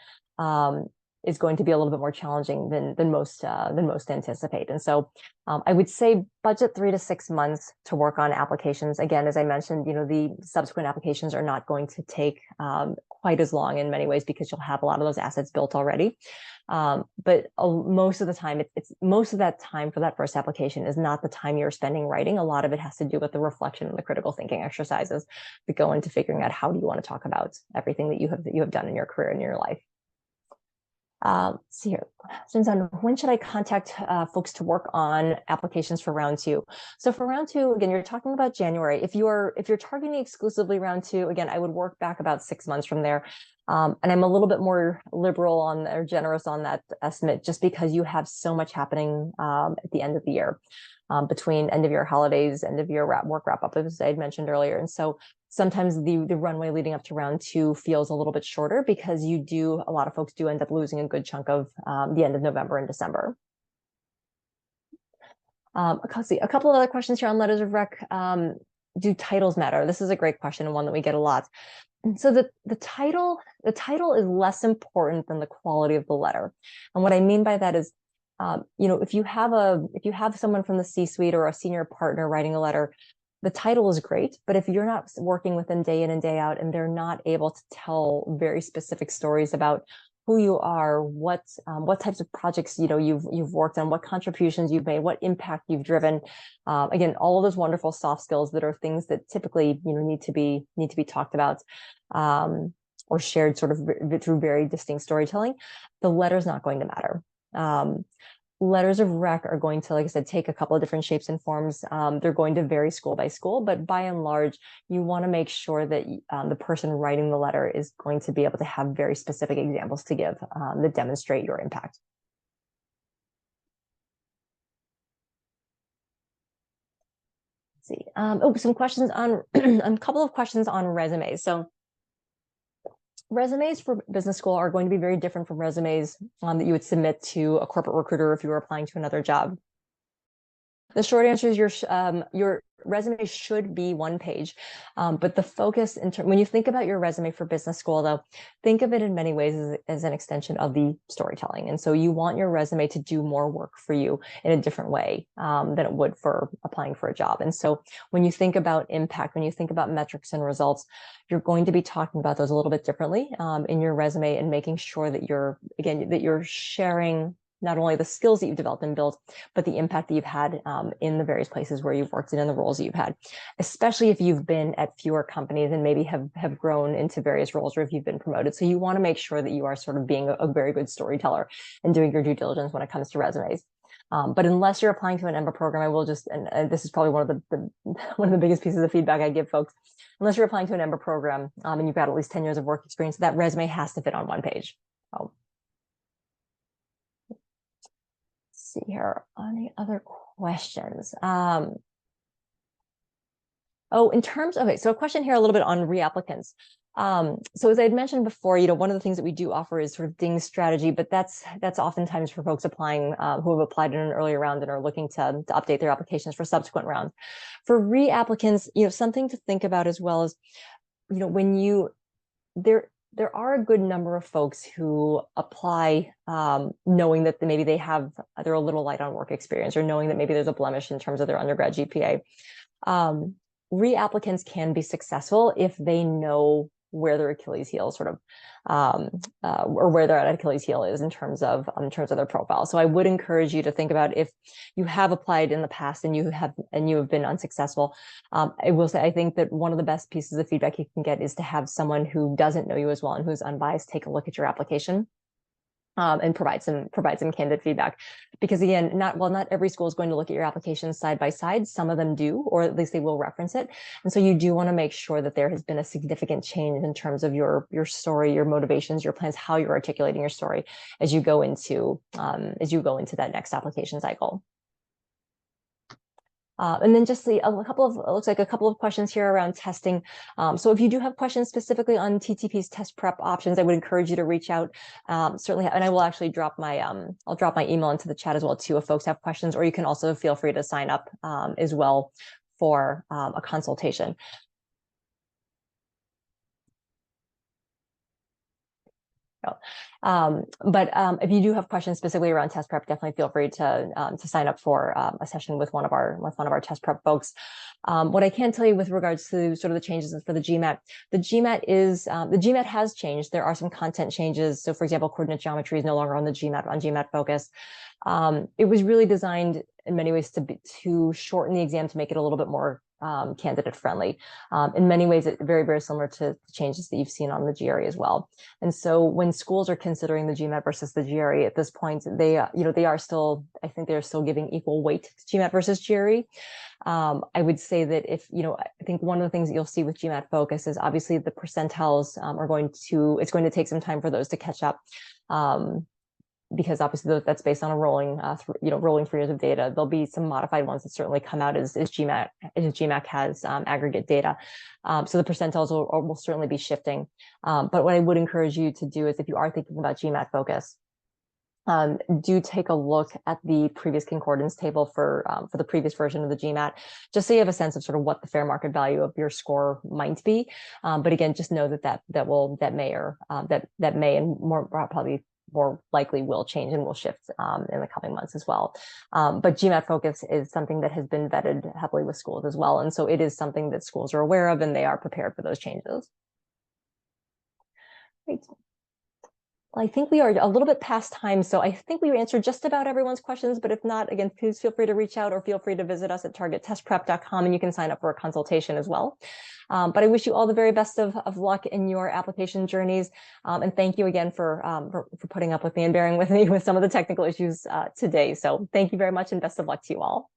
is going to be a little bit more challenging than most anticipate. And so I would say budget 3 to 6 months to work on applications. Again, as I mentioned, the subsequent applications are not going to take quite as long in many ways because you'll have a lot of those assets built already. But most of the time, most of that time for that first application is not the time you're spending writing. A lot of it has to do with the reflection and the critical thinking exercises that go into figuring out how do you want to talk about everything that you have done in your career and in your life. Let's see here. Questions on when should I contact folks to work on applications for round 2? So for round 2, again, you're talking about January. If you're targeting exclusively round 2, again, I would work back about 6 months from there. And I'm a little bit more liberal or generous on that estimate, just because you have so much happening at the end of the year, between end of year holidays, end of year work wrap up, as I had mentioned earlier. And so sometimes the runway leading up to round 2 feels a little bit shorter because a lot of folks do end up losing a good chunk of the end of November and December. Let's see, a couple of other questions here on letters of rec. Do titles matter? This is a great question and one that we get a lot. And so the title is less important than the quality of the letter. And what I mean by that is, if you have someone from the C-suite or a senior partner writing a letter, the title is great, but if you're not working with them day in and day out, and they're not able to tell very specific stories about who you are, what types of projects you've worked on, what contributions you've made, what impact you've driven, again, all of those wonderful soft skills that are things that typically need to be talked about or shared sort of through very distinct storytelling, the letter's not going to matter. Letters of rec are going to, like I said, take a couple of different shapes and forms. They're going to vary school by school, but by and large, you want to make sure that the person writing the letter is going to be able to have very specific examples to give that demonstrate your impact. Let's see. Some questions on a couple of questions on resumes. So resumes for business school are going to be very different from resumes that you would submit to a corporate recruiter if you were applying to another job. The short answer is your resume should be 1 page, but the focus when you think about your resume for business school, though, think of it in many ways as an extension of the storytelling. And so you want your resume to do more work for you in a different way than it would for applying for a job. And so when you think about impact, when you think about metrics and results, you're going to be talking about those a little bit differently in your resume, and making sure that you're sharing not only the skills that you've developed and built, but the impact that you've had in the various places where you've worked and in the roles that you've had, especially if you've been at fewer companies and maybe have grown into various roles, or if you've been promoted. So you want to make sure that you are sort of being a very good storyteller and doing your due diligence when it comes to resumes. But unless you're applying to an MBA program, I will just, and this is probably one of the biggest pieces of feedback I give folks, unless you're applying to an MBA program and you've got at least 10 years of work experience, that resume has to fit on 1 page. See here, any other questions? In terms of, okay, so a question here a little bit on reapplicants. So as I had mentioned before, one of the things that we do offer is sort of ding strategy, but that's oftentimes for folks applying who have applied in an earlier round and are looking to update their applications for subsequent rounds. For reapplicants, something to think about as well is, when there are a good number of folks who apply knowing that maybe they're a little light on work experience, or knowing that maybe there's a blemish in terms of their undergrad GPA. Reapplicants can be successful if they know where their Achilles heel or where their Achilles heel is in terms of their profile. So I would encourage you to think about, if you have applied in the past and you have been unsuccessful. I will say, I think that one of the best pieces of feedback you can get is to have someone who doesn't know you as well and who's unbiased take a look at your application. And provide some candid feedback, because again, not every school is going to look at your application side by side. Some of them do, or at least they will reference it. And so you do want to make sure that there has been a significant change in terms of your story, your motivations, your plans, how you're articulating your story as you go into that next application cycle. And then just it looks like a couple of questions here around testing. So if you do have questions specifically on TTP's test prep options, I would encourage you to reach out. Certainly, and I will actually drop my I'll drop my email into the chat as well too if folks have questions, or you can also feel free to sign up as well for a consultation. If you do have questions specifically around test prep, definitely feel free to sign up for a session with one of our test prep folks. What I can tell you with regards to sort of the changes for the GMAT, the GMAT has changed. There are some content changes. So, for example, coordinate geometry is no longer on GMAT Focus. It was really designed in many ways to shorten the exam, to make it a little bit more candidate friendly. In many ways, it's very, very similar to the changes that you've seen on the GRE as well. And so when schools are considering the GMAT versus the GRE at this point, they are still, I think they're still giving equal weight to GMAT versus GRE. I would say that I think one of the things that you'll see with GMAT Focus is obviously the percentiles it's going to take some time for those to catch up. Because obviously that's based on a rolling 3 years of data. There'll be some modified ones that certainly come out as GMAT has aggregate data. So the percentiles will certainly be shifting. But what I would encourage you to do is, if you are thinking about GMAT Focus, do take a look at the previous concordance table for the previous version of the GMAT, just so you have a sense of sort of what the fair market value of your score might be. But again, just know that may and more probably more likely will change and will shift in the coming months as well. But GMAT Focus is something that has been vetted heavily with schools as well. And so it is something that schools are aware of, and they are prepared for those changes. Great. I think we are a little bit past time, so I think we answered just about everyone's questions, but if not, again, please feel free to reach out, or feel free to visit us at targettestprep.com, and you can sign up for a consultation as well. But I wish you all the very best of luck in your application journeys, and thank you again for putting up with me and bearing with me with some of the technical issues today. So thank you very much, and best of luck to you all.